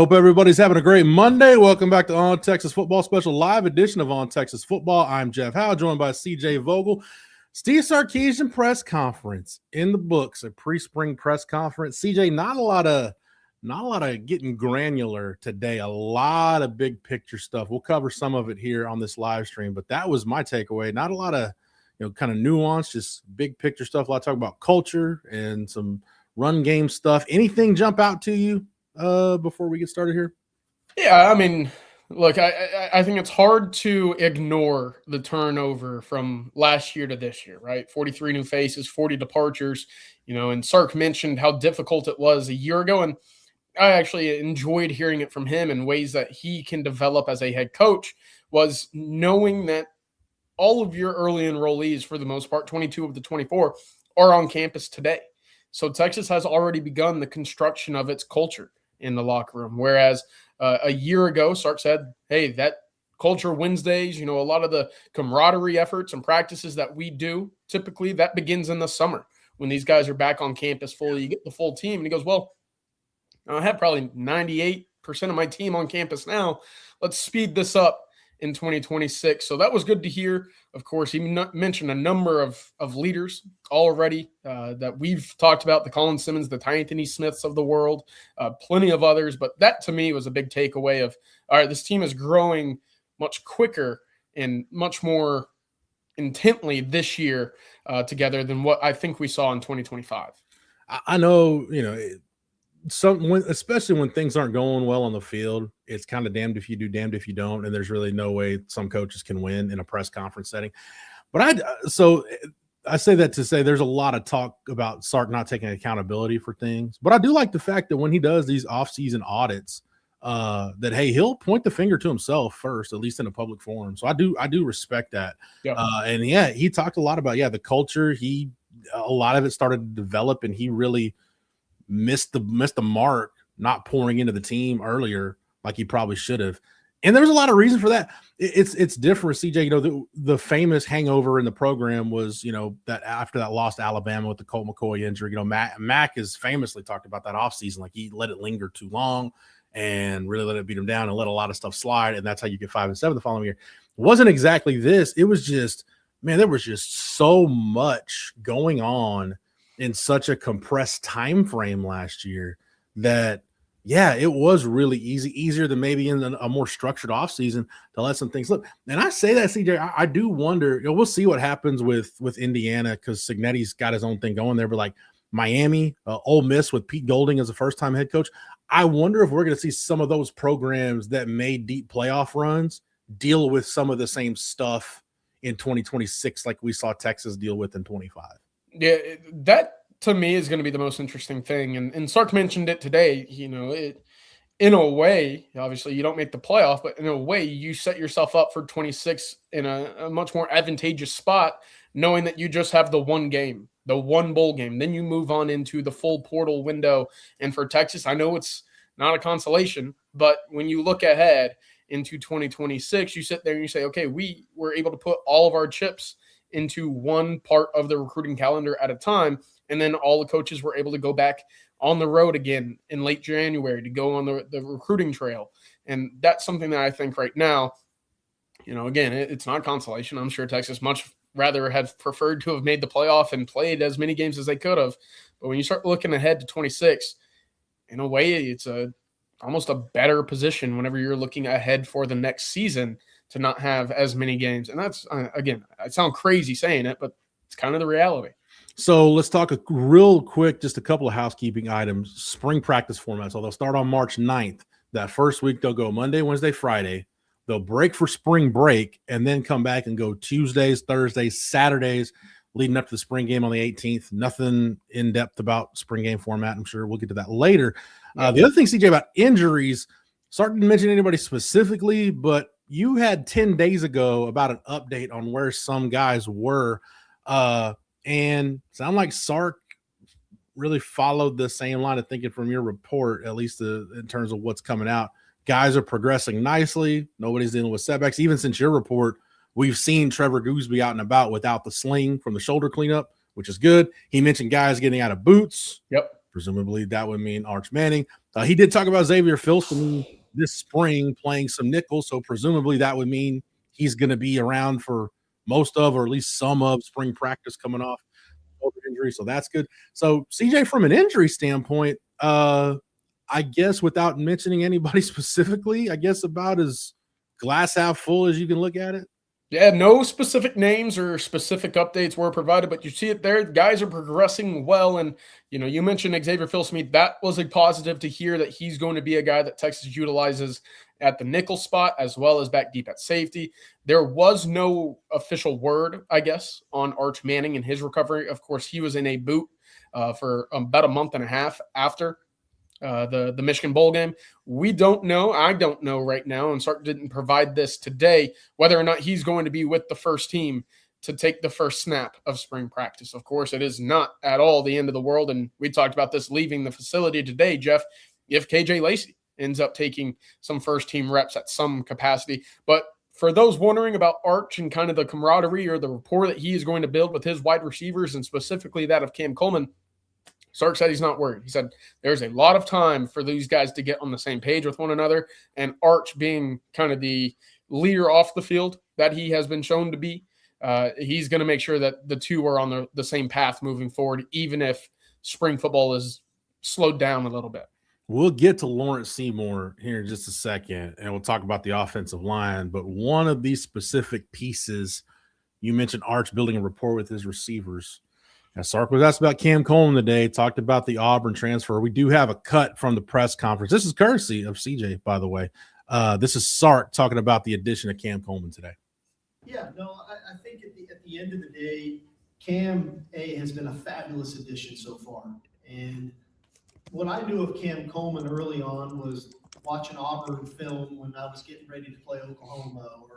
hope everybody's having a great Monday. Welcome back to On Texas Football, special live edition of On Texas Football. I'm Jeff Howe, joined by CJ Vogel. Steve Sarkisian press conference in the books, a pre-spring press conference. CJ, not a lot of getting granular today. A lot of big picture stuff. We'll cover some of it here on this live stream, but that was my takeaway. Not a lot of kind of nuance, just big picture stuff. A lot of talk about culture and some run game stuff. Anything jump out to you before we get started here? Yeah, I mean, look, I think it's hard to ignore the turnover from last year to this year, right? 43 new faces, 40 departures, and Sark mentioned how difficult it was a year ago. And I actually enjoyed hearing it from him in ways that he can develop as a head coach, was knowing that all of your early enrollees, for the most part, 22 of the 24, are on campus today. So Texas has already begun the construction of its culture in the locker room. Whereas a year ago, Sark said, hey, that culture Wednesdays, a lot of the camaraderie efforts and practices that we do, typically that begins in the summer when these guys are back on campus fully, you get the full team. And he goes, well, I have probably 98% of my team on campus now. Let's speed this up in 2026. So that was good to hear. Of course, he mentioned a number of leaders already that we've talked about, the Colin Simmons, the Anthony Smiths of the world, plenty of others. But that to me was a big takeaway of, all right, this team is growing much quicker and much more intently this year together than what I think we saw in 2025. I know, especially when things aren't going well on the field, it's kind of damned if you do, damned if you don't, and there's really no way some coaches can win in a press conference setting. But I say that to say there's a lot of talk about Sark not taking accountability for things, but I do like the fact that when he does these off-season audits, that hey, he'll point the finger to himself first, at least in a public forum. So I do respect that. Yeah. And yeah, he talked a lot about the culture. A lot of it started to develop, and he really missed the mark not pouring into the team earlier like he probably should have. And there's a lot of reason for that. It's different, CJ. The famous hangover in the program was, that after that loss to Alabama with the Colt McCoy injury, Mac has famously talked about that offseason. Like he let it linger too long and really let it beat him down and let a lot of stuff slide. And that's how you get 5-7 the following year. It wasn't exactly this. It was just, man, there was just so much going on in such a compressed time frame last year that, yeah, it was really easier than maybe in a more structured offseason to let some things slip. And I say that, CJ, I do wonder, we'll see what happens with Indiana because Signetti's got his own thing going there. But like Miami, Ole Miss with Pete Golding as a first-time head coach, I wonder if we're going to see some of those programs that made deep playoff runs deal with some of the same stuff in 2026 like we saw Texas deal with in 25. Yeah, that to me is going to be the most interesting thing. And Sark mentioned it today, in a way, obviously you don't make the playoff, but in a way you set yourself up for 26 in a much more advantageous spot, knowing that you just have the one game, the one bowl game. Then you move on into the full portal window. And for Texas, I know it's not a consolation, but when you look ahead into 2026, you sit there and you say, okay, we were able to put all of our chips into one part of the recruiting calendar at a time. And then all the coaches were able to go back on the road again in late January to go on the recruiting trail. And that's something that I think right now, again, it's not consolation. I'm sure Texas much rather have preferred to have made the playoff and played as many games as they could have. But when you start looking ahead to 26, in a way, it's almost a better position whenever you're looking ahead for the next season to not have as many games. And that's, again, I sound crazy saying it, but it's kind of the reality. So let's talk real quick, just a couple of housekeeping items. Spring practice formats. So they'll start on March 9th. That first week, they'll go Monday, Wednesday, Friday. They'll break for spring break and then come back and go Tuesdays, Thursdays, Saturdays, leading up to the spring game on the 18th. Nothing in depth about spring game format. I'm sure we'll get to that later. The other thing, CJ, about injuries, Sark didn't mention anybody specifically, but you had 10 days ago about an update on where some guys were. And sound like Sark really followed the same line of thinking from your report, at least in terms of what's coming out. Guys are progressing nicely. Nobody's dealing with setbacks. Even since your report, we've seen Trevor Gooseby out and about without the sling from the shoulder cleanup, which is good. He mentioned guys getting out of boots. Yep. Presumably that would mean Arch Manning. He did talk about Xavier Filson this spring playing some nickel, so presumably that would mean he's going to be around for most of, or at least some of, spring practice coming off shoulder injury, so that's good. So CJ, from an injury standpoint, I guess without mentioning anybody specifically, I guess about as glass half full as you can look at it. Yeah, no specific names or specific updates were provided, but you see it there. Guys are progressing well. And, you mentioned Xavier Phil-Smith. That was a positive to hear that he's going to be a guy that Texas utilizes at the nickel spot as well as back deep at safety. There was no official word, I guess, on Arch Manning and his recovery. Of course, he was in a boot for about a month and a half after the Michigan Bowl game. We don't know. I don't know right now, and Sark didn't provide this today, whether or not he's going to be with the first team to take the first snap of spring practice. Of course, it is not at all the end of the world, and we talked about this leaving the facility today, Jeff, if KJ Lacey ends up taking some first-team reps at some capacity. But for those wondering about Arch and kind of the camaraderie or the rapport that he is going to build with his wide receivers, and specifically that of Cam Coleman, Sark said he's not worried. He said there's a lot of time for these guys to get on the same page with one another, and Arch being kind of the leader off the field that he has been shown to be, he's going to make sure that the two are on the same path moving forward, even if spring football is slowed down a little bit. We'll get to Lawrence Seymour here in just a second, and we'll talk about the offensive line. But one of these specific pieces, you mentioned Arch building a rapport with his receivers. Now, Sark was asked about Cam Coleman today, talked about the Auburn transfer. We do have a cut from the press conference. This is courtesy of CJ, by the way. This is Sark talking about the addition of Cam Coleman today. Yeah, no, I think at the end of the day, Cam has been a fabulous addition so far. And what I knew of Cam Coleman early on was watching Auburn film when I was getting ready to play Oklahoma, or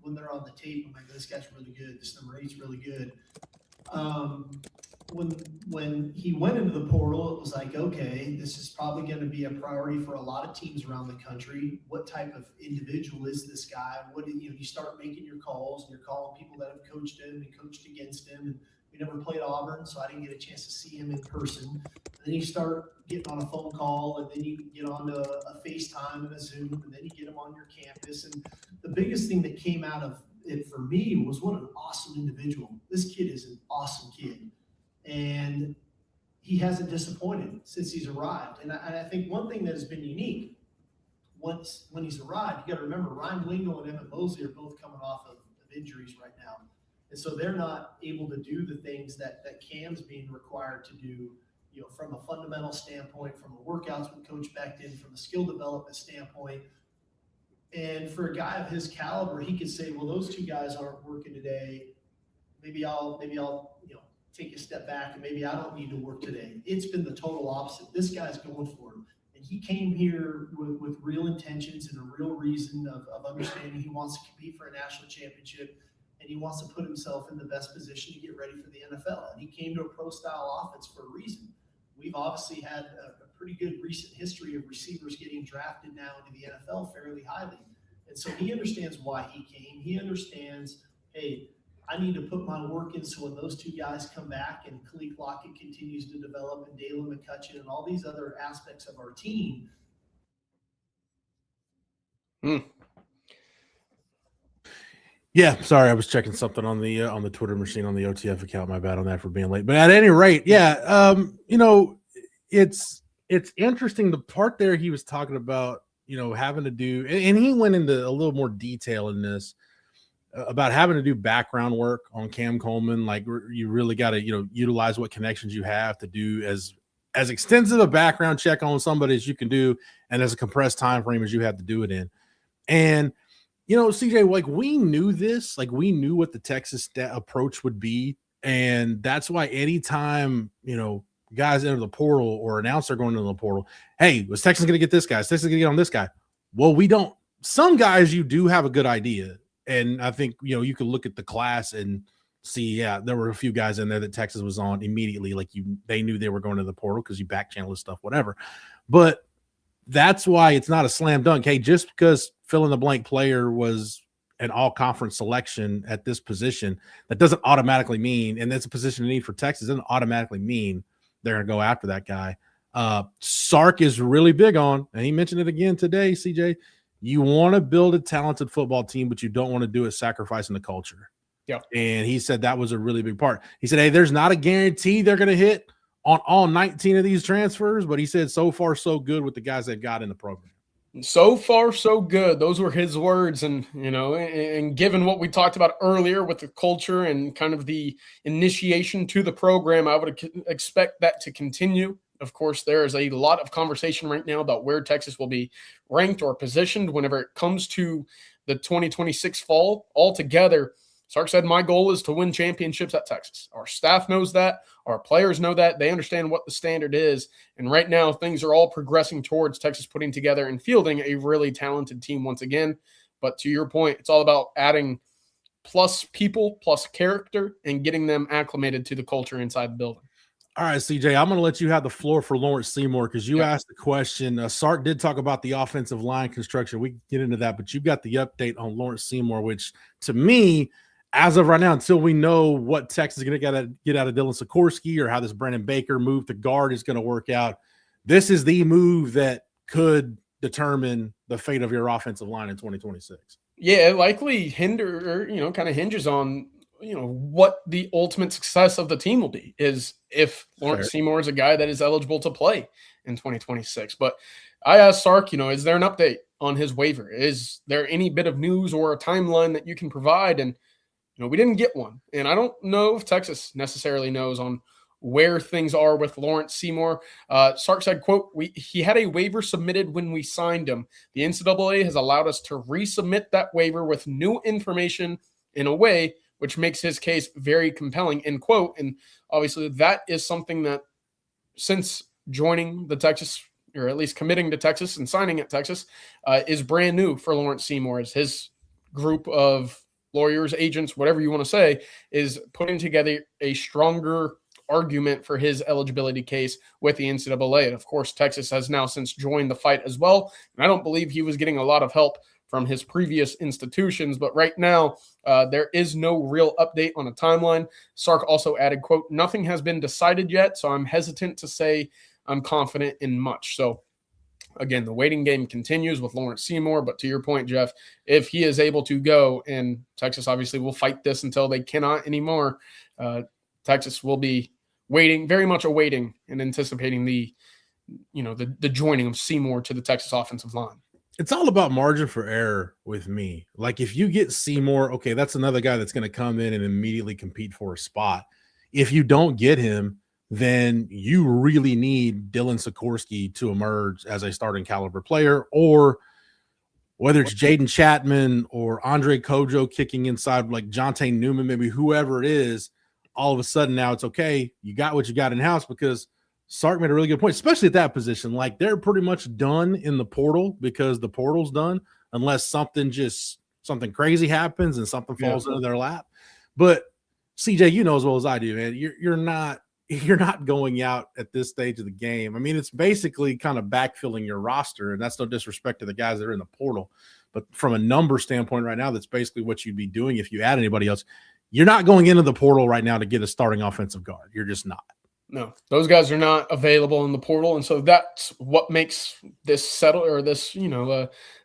when they're on the tape, I'm like, this guy's really good. This number 8's really good. When he went into the portal, it was like, okay, this is probably going to be a priority for a lot of teams around the country. What type of individual is this guy? You start making your calls, and you're calling people that have coached him and coached against him. And we never played Auburn, so I didn't get a chance to see him in person. And then you start getting on a phone call, and then you get on a FaceTime and a Zoom, and then you get him on your campus. And the biggest thing that came out of it for me was what an awesome individual. This kid is an awesome kid. And he hasn't disappointed since he's arrived. And I think one thing that has been unique, when he's arrived, you got to remember Ryan Wingo and Evan Mosley are both coming off of injuries right now. And so they're not able to do the things that Cam's being required to do, from a fundamental standpoint, from the workouts with Coach Becton, from a skill development standpoint. And for a guy of his caliber, he could say, well, those two guys aren't working today. Maybe I'll take a step back, and maybe I don't need to work today. It's been the total opposite. This guy's going for it. And he came here with real intentions and a real reason of understanding he wants to compete for a national championship, and he wants to put himself in the best position to get ready for the NFL. And he came to a pro-style offense for a reason. We've obviously had a pretty good recent history of receivers getting drafted now into the NFL fairly highly. And so he understands why he came. He understands, hey, I need to put my work in so when those two guys come back and Khalid Lockett continues to develop, and Dalen McCutcheon and all these other aspects of our team. Yeah, sorry, I was checking something on the Twitter machine on the OTF account. My bad on that for being late. But at any rate, yeah, it's interesting. The part there he was talking about, having to do, and he went into a little more detail in this, about having to do background work on Cam Coleman. Like, you really got to, utilize what connections you have to do as extensive a background check on somebody as you can do, and as a compressed time frame as you have to do it in. And, CJ, like, we knew this, like, we knew what the Texas approach would be. And that's why anytime, guys enter the portal or announce they're going into the portal, hey, was Texas going to get this guy? Is Texas going to get on this guy? Well, we don't. Some guys you do have a good idea. And I think, you could look at the class and see, yeah, there were a few guys in there that Texas was on immediately. Like, they knew they were going to the portal because you back channel this stuff, whatever. But that's why it's not a slam dunk. Hey, just because fill in the blank player was an all conference selection at this position, that doesn't automatically mean, and that's a position of need for Texas, doesn't automatically mean they're going to go after that guy. Sark is really big on, and he mentioned it again today, CJ. You want to build a talented football team, but you don't want to do it sacrificing the culture. Yeah. And he said that was a really big part. He said, hey, there's not a guarantee they're going to hit on all 19 of these transfers, but he said so far so good with the guys they've got in the program. So far, so good. Those were his words. And, and given what we talked about earlier with the culture and kind of the initiation to the program, I would expect that to continue. Of course, there is a lot of conversation right now about where Texas will be ranked or positioned whenever it comes to the 2026 fall. Altogether, Sark said, my goal is to win championships at Texas. Our staff knows that. Our players know that. They understand what the standard is. And right now, things are all progressing towards Texas putting together and fielding a really talented team once again. But to your point, it's all about adding plus people, plus character, and getting them acclimated to the culture inside the building. All right, CJ, I'm going to let you have the floor for Lawrence Seymour because you asked the question. Sark did talk about the offensive line construction. We can get into that, but you got the update on Lawrence Seymour, which to me, as of right now, until we know what Texas is going to get out of Dylan Sikorsky or how this Brandon Baker move to guard is going to work out, this is the move that could determine the fate of your offensive line in 2026. Yeah, it likely kind of hinges on what the ultimate success of the team will be is if Lawrence Seymour is a guy that is eligible to play in 2026. But I asked Sark, is there an update on his waiver? Is there any bit of news or a timeline that you can provide? And, we didn't get one. And I don't know if Texas necessarily knows on where things are with Lawrence Seymour. Sark said, quote, he had a waiver submitted when we signed him. The NCAA has allowed us to resubmit that waiver with new information in a way which makes his case very compelling, end quote. And obviously that is something that since joining the Texas, or at least committing to Texas and signing at Texas, is brand new for Lawrence Seymour. As his group of lawyers, agents, whatever you want to say, is putting together a stronger argument for his eligibility case with the NCAA. And of course, Texas has now since joined the fight as well. And I don't believe he was getting a lot of help from his previous institutions. But right now, there is no real update on a timeline. Sark also added, quote, nothing has been decided yet, so I'm hesitant to say I'm confident in much. So again, the waiting game continues with Lawrence Seymour. But to your point, Jeff, if he is able to go, and Texas obviously will fight this until they cannot anymore, Texas will be waiting, very much awaiting and anticipating the joining of Seymour to the Texas offensive line. It's all about margin for error with me. Like if you get Seymour, okay, that's another guy that's going to come in and immediately compete for a spot. If you don't get him, then you really need Dylan Sikorsky to emerge as a starting caliber player, or whether it's Jaden Chapman or Andre Kojo kicking inside, like Jonte Newman, maybe whoever it is, all of a sudden now it's okay. You got what you got in-house, because Sark made a really good point, especially at that position. Like they're pretty much done in the portal because the portal's done unless something crazy happens and something falls into their lap. But CJ, you know as well as I do, man, you're not going out at this stage of the game. I mean, it's basically kind of backfilling your roster, and that's no disrespect to the guys that are in the portal. But from a number standpoint right now, that's basically what you'd be doing if you add anybody else. You're not going into the portal right now to get a starting offensive guard. You're just not. No, those guys are not available in the portal. And so that's what makes this settle, or this,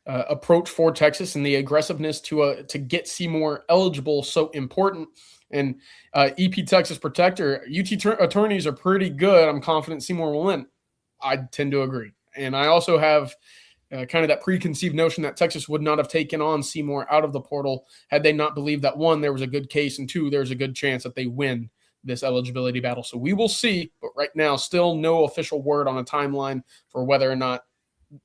approach for Texas and the aggressiveness to get Seymour eligible so important. And EP Texas Protector, UT attorneys are pretty good. I'm confident Seymour will win. I tend to agree. And I also have kind of that preconceived notion that Texas would not have taken on Seymour out of the portal had they not believed that, one, there was a good case, and two, there's a good chance that they win this eligibility battle. So we will see, but right now, still no official word on a timeline for whether or not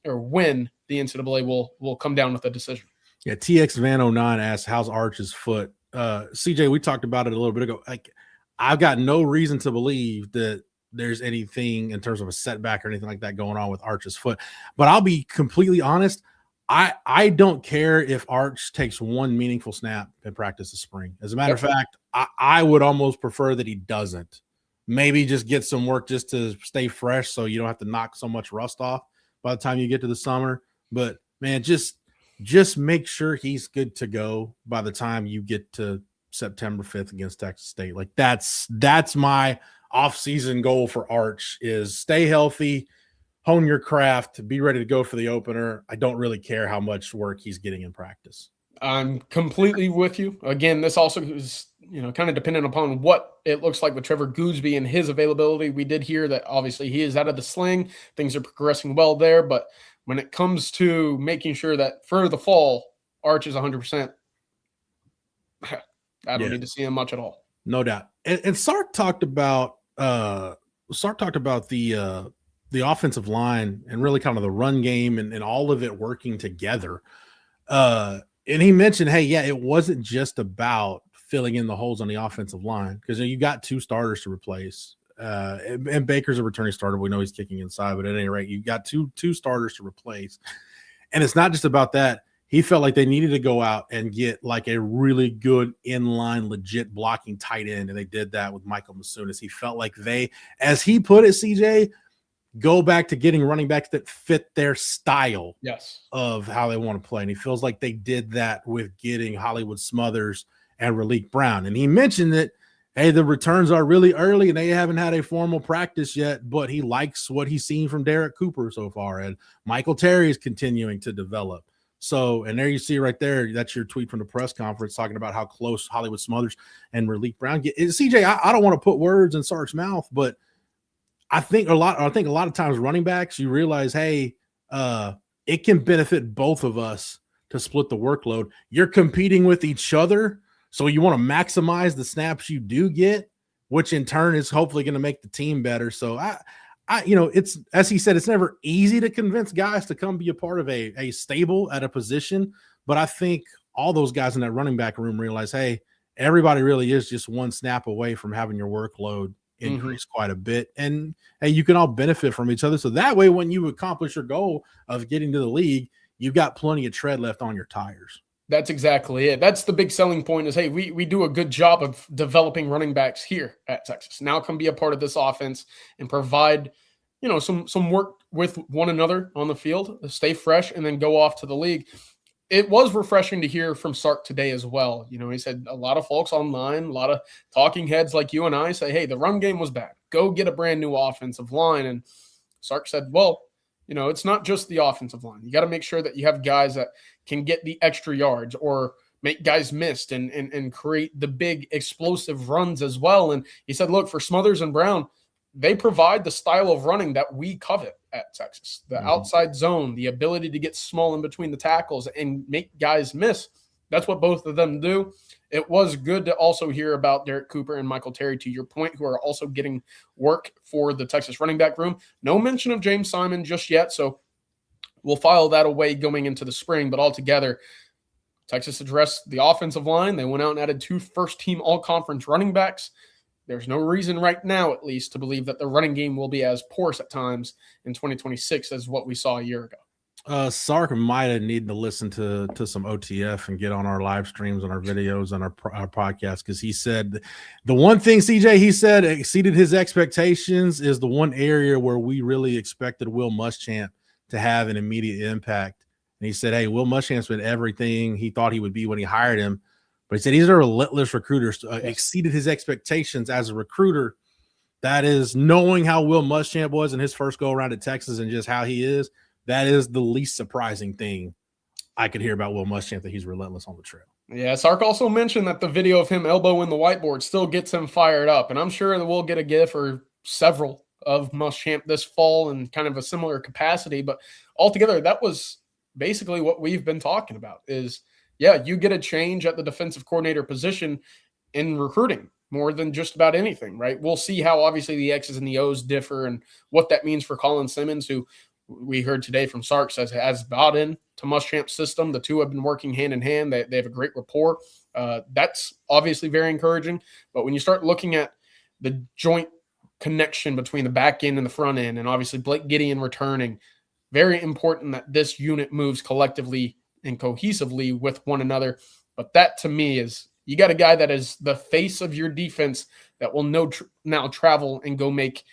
or when the NCAA will come down with a decision. Yeah, TX Van 09 asks, how's Arch's foot? CJ, we talked about it a little bit ago. Like, I've got no reason to believe that there's anything in terms of a setback or anything like that going on with Arch's foot. But I'll be completely honest. I don't care if Arch takes one meaningful snap in practice this spring. As a matter of fact, I would almost prefer that he doesn't. Maybe just get some work just to stay fresh so you don't have to knock so much rust off by the time you get to the summer. But, man, just make sure he's good to go by the time you get to September 5th against Texas State. Like that's my off-season goal for Arch is stay healthy, hone your craft, be ready to go for the opener. I don't really care how much work he's getting in practice. I'm completely with you. Again, this also is, kind of dependent upon what it looks like with Trevor Gooseby and his availability. We did hear that obviously he is out of the sling. Things are progressing well there, but when it comes to making sure that for the fall, Arch is 100%, I don't need to see him much at all. No doubt. And Sark talked about the offensive line and really kind of the run game and all of it working together. And he mentioned, hey, yeah, it wasn't just about filling in the holes on the offensive line because you got 2 starters to replace. And Baker's a returning starter. We know he's kicking inside, but at any rate, you've got two starters to replace. And it's not just about that. He felt like they needed to go out and get like a really good inline, legit blocking tight end. And they did that with Michael Masunas. He felt like they, as he put it, CJ, go back to getting running backs that fit their style of how they want to play. And he feels like they did that with getting Hollywood Smothers and Raleek Brown. And he mentioned that, hey, the returns are really early and they haven't had a formal practice yet, but he likes what he's seen from Derek Cooper so far. And Michael Terry is continuing to develop. So, and there you see right there, that's your tweet from the press conference talking about how close Hollywood Smothers and Raleek Brown get. CJ, I don't want to put words in Sark's mouth, but I think a lot of times running backs, you realize, hey, it can benefit both of us to split the workload. You're competing with each other, so you want to maximize the snaps you do get, which in turn is hopefully going to make the team better. So it's, as he said, it's never easy to convince guys to come be a part of a stable at a position. But I think all those guys in that running back room realize, hey, everybody really is just one snap away from having your workload increase quite a bit. And hey, you can all benefit from each other. So that way, when you accomplish your goal of getting to the league, you've got plenty of tread left on your tires. That's exactly it. That's the big selling point is, hey, we do a good job of developing running backs here at Texas. Now come be a part of this offense and provide, some work with one another on the field, stay fresh, and then go off to the league. It was refreshing to hear from Sark today as well. He said a lot of folks online, a lot of talking heads like you and I say, hey, the run game was bad. Go get a brand new offensive line. And Sark said, well, it's not just the offensive line. You got to make sure that you have guys that can get the extra yards or make guys missed and create the big explosive runs as well. And he said, look, for Smothers and Brown, they provide the style of running that we covet at Texas. The outside zone, the ability to get small in between the tackles and make guys miss. That's what both of them do. It was good to also hear about Derek Cooper and Michael Terry, to your point, who are also getting work for the Texas running back room. No mention of James Simon just yet, so we'll file that away going into the spring. But altogether, Texas addressed the offensive line. They went out and added 2 first-team all-conference running backs. There's no reason right now, at least, to believe that the running game will be as porous at times in 2026 as what we saw a year ago. Sark might have needed to listen to some OTF and get on our live streams and our videos and our podcast, because he said the one thing, CJ, he said exceeded his expectations is the one area where we really expected Will Muschamp to have an immediate impact. And he said, hey, Will Muschamp's been everything he thought he would be when he hired him. But he said he's a relentless recruiter, exceeded his expectations as a recruiter. That is, knowing how Will Muschamp was in his first go around at Texas and just how he is, that is the least surprising thing I could hear about Will Muschamp, that he's relentless on the trail. Yeah, Sark also mentioned that the video of him elbowing the whiteboard still gets him fired up. And I'm sure that we'll get a GIF or several of Muschamp this fall in kind of a similar capacity. But altogether, that was basically what we've been talking about is, yeah, you get a change at the defensive coordinator position in recruiting more than just about anything, right? We'll see how obviously the X's and the O's differ and what that means for Colin Simmons, who we heard today from Sark says has bought in to Muschamp's system. The two have been working hand in hand. They have a great rapport. That's obviously very encouraging. But when you start looking at the joint connection between the back end and the front end, and obviously Blake Gideon returning, very important that this unit moves collectively and cohesively with one another. But that to me is, you got a guy that is the face of your defense that will now travel and go make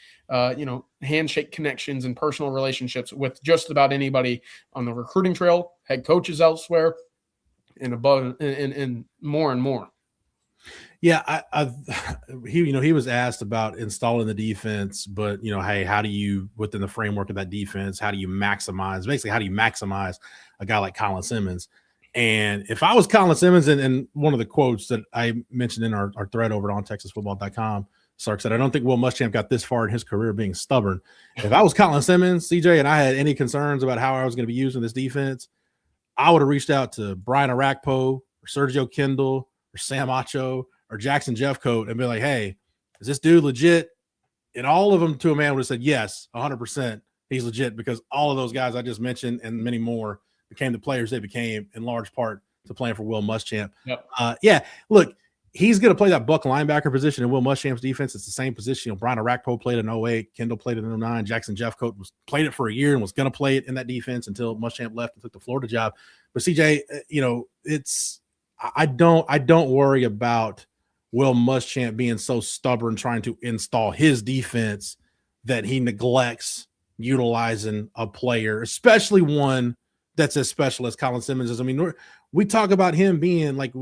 handshake connections and personal relationships with just about anybody on the recruiting trail, head coaches elsewhere, and above, and more and more. Yeah, he was asked about installing the defense, but hey, how do you, within the framework of that defense, how do you maximize a guy like Colin Simmons? And if I was Colin Simmons, and one of the quotes that I mentioned in our thread over at ontexasfootball.com, Sark said, I don't think Will Muschamp got this far in his career being stubborn. If I was Colin Simmons, CJ, and I had any concerns about how I was going to be using this defense, I would have reached out to Brian Arakpo or Sergio Kindle or Sam Acho or Jackson Jeffcoat and be like, hey, is this dude legit? And all of them to a man would have said, yes, 100%. He's legit, because all of those guys I just mentioned and many more became the players they became in large part to playing for Will Muschamp. Yep. Look, he's going to play that buck linebacker position in Will Muschamp's defense. It's the same position. Brian Arakpo played in 08. Kendall played it in 09. Jackson Jeffcoat played it for a year and was going to play it in that defense until Muschamp left and took the Florida job. But CJ, I don't worry about Will Muschamp being so stubborn trying to install his defense that he neglects utilizing a player, especially one that's as special as Colin Simmons is. I mean, we talk about him being like,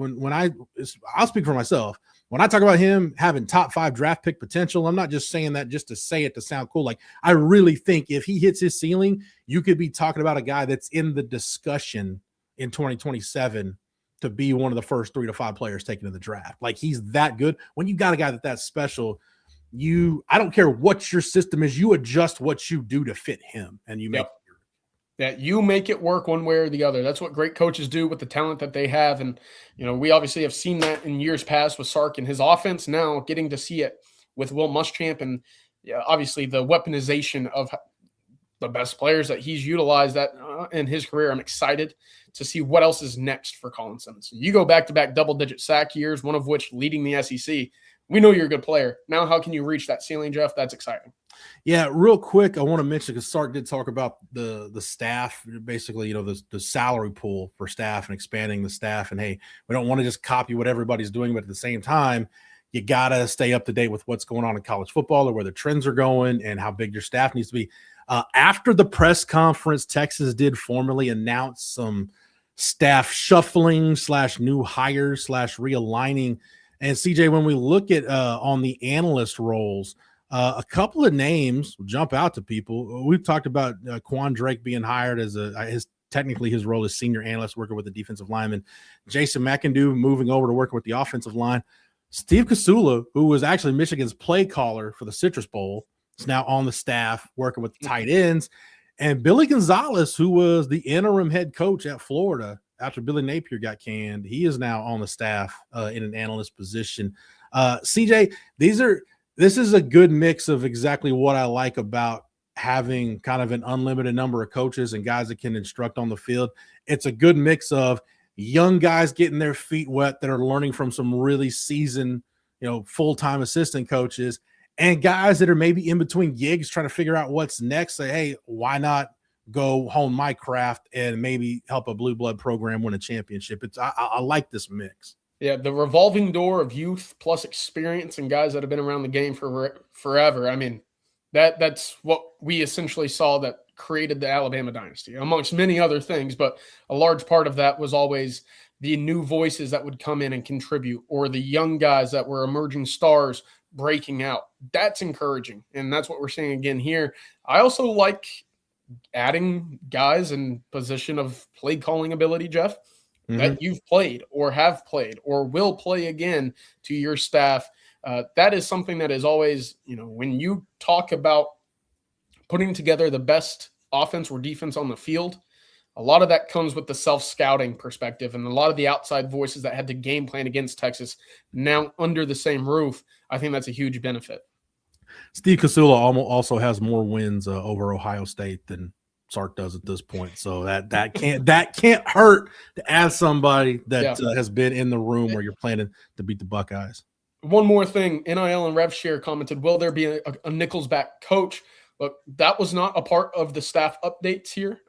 I'll speak for myself. When I talk about him having top 5 draft pick potential, I'm not just saying that just to say it to sound cool. Like, I really think if he hits his ceiling, you could be talking about a guy that's in the discussion in 2027 to be one of the first 3 to 5 players taken in the draft. Like, he's that good. When you got a guy that's special, I don't care what your system is, you adjust what you do to fit him, and you make that you make it work one way or the other. That's what great coaches do with the talent that they have. And, we obviously have seen that in years past with Sark and his offense, now getting to see it with Will Muschamp, and obviously the weaponization of the best players that he's utilized that in his career. I'm excited to see what else is next for Colin Simmons. You go back-to-back double-digit sack years, one of which leading the SEC. We know you're a good player. Now, how can you reach that ceiling, Jeff? That's exciting. Yeah, real quick, I want to mention, because Sark did talk about the staff, basically, the salary pool for staff and expanding the staff. And hey, we don't want to just copy what everybody's doing, but at the same time, you got to stay up to date with what's going on in college football, or where the trends are going and how big your staff needs to be. After the press conference, Texas did formally announce some staff shuffling / new hires / realigning. And CJ, when we look at on the analyst roles, a couple of names jump out to people. We've talked about Quan Drake being hired as technically his role is senior analyst, working with the defensive lineman. Jason McIndoe moving over to working with the offensive line. Steve Kasula, who was actually Michigan's play caller for the Citrus Bowl, is now on the staff working with the tight ends. And Billy Gonzalez, who was the interim head coach at Florida after Billy Napier got canned, he is now on the staff in an analyst position. CJ, this is a good mix of exactly what I like about having kind of an unlimited number of coaches and guys that can instruct on the field. It's a good mix of young guys getting their feet wet that are learning from some really seasoned, full-time assistant coaches, and guys that are maybe in between gigs trying to figure out what's next. Say, hey, why not go hone my craft and maybe help a blue blood program win a championship? I like this mix. Yeah, the revolving door of youth plus experience and guys that have been around the game for forever. I mean, that's what we essentially saw that created the Alabama dynasty, amongst many other things. But a large part of that was always the new voices that would come in and contribute, or the young guys that were emerging stars breaking out. That's encouraging, and that's what we're seeing again here. I also like adding guys in position of play calling ability, Jeff, that you've played or have played or will play again to your staff. That is something that is always, when you talk about putting together the best offense or defense on the field, a lot of that comes with the self-scouting perspective, and a lot of the outside voices that had to game plan against Texas now under the same roof. I think that's a huge benefit. Steve Kasula also has more wins over Ohio State than Sark does at this point, so that can't hurt to add somebody that has been in the room where you're planning to beat the Buckeyes. One more thing, NIL and RevShare commented, will there be a Nichols back coach? Look, that was not a part of the staff updates here.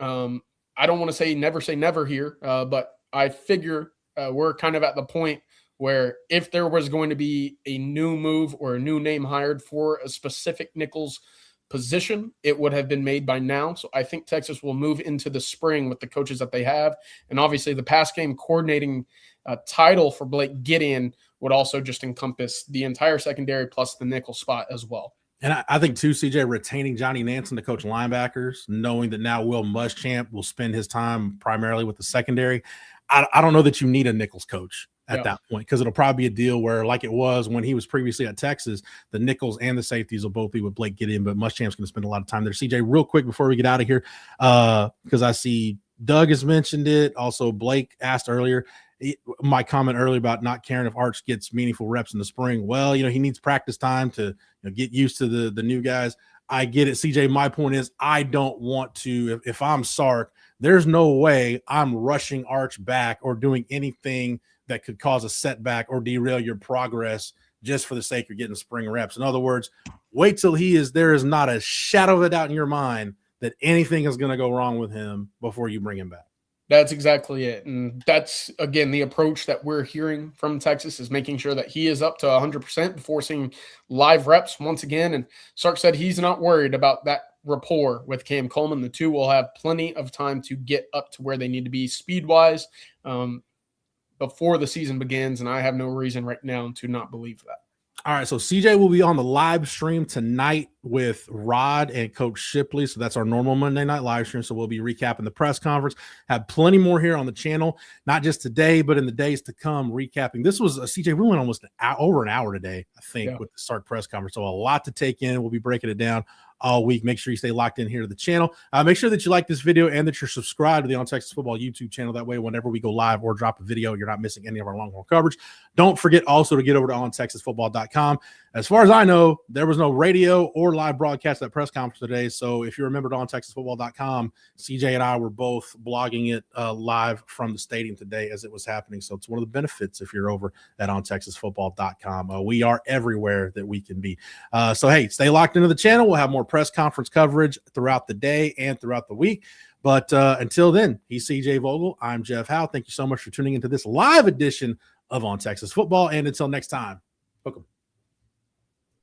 I don't want to say never here, but I figure we're kind of at the point where if there was going to be a new move or a new name hired for a specific Nichols position, it would have been made by now. So I think Texas will move into the spring with the coaches that they have. And obviously the pass game coordinating title for Blake Gideon would also just encompass the entire secondary plus the nickel spot as well. And I think, too, CJ, retaining Johnny Nansen to coach linebackers, knowing that now Will Muschamp will spend his time primarily with the secondary. I don't know that you need a nickels coach at that point, because it'll probably be a deal where, like it was when he was previously at Texas, the nickels and the safeties will both be with Blake Gideon, but Muschamp's going to spend a lot of time there. CJ, real quick before we get out of here, because I see Doug has mentioned it. Also, Blake asked earlier, my comment earlier about not caring if Arch gets meaningful reps in the spring. Well, he needs practice time to get used to the new guys. I get it, CJ. My point is, I don't want to, if I'm Sark, there's no way I'm rushing Arch back or doing anything that could cause a setback or derail your progress just for the sake of getting spring reps. In other words, wait till there is not a shadow of a doubt in your mind that anything is going to go wrong with him before you bring him back. That's exactly it. And that's, again, the approach that we're hearing from Texas is making sure that he is up to 100% before seeing live reps once again. And Sark said he's not worried about that rapport with Cam Coleman. The two will have plenty of time to get up to where they need to be speed-wise before the season begins, and I have no reason right now to not believe that. All right, so CJ will be on the live stream tonight with Rod and Coach Shipley. So that's our normal Monday night live stream. So we'll be recapping the press conference. Have plenty more here on the channel, not just today, but in the days to come, recapping. This was CJ. We went almost over an hour today, I think, with the Sark press conference. So a lot to take in. We'll be breaking it down all week. Make sure you stay locked in here to the channel. Make sure that you like this video and that you're subscribed to the On Texas Football YouTube channel. That way, whenever we go live or drop a video, you're not missing any of our Longhorn coverage. Don't forget also to get over to ontexasfootball.com. As far as I know, there was no radio or live broadcast at that press conference today. So if you remember ontexasfootball.com, CJ and I were both blogging it live from the stadium today as it was happening. So it's one of the benefits if you're over at ontexasfootball.com. We are everywhere that we can be. So, hey, stay locked into the channel. We'll have more press conference coverage throughout the day and throughout the week. But until then, he's CJ Vogel. I'm Jeff Howe. Thank you so much for tuning into this live edition of On Texas Football. And until next time, hook 'em.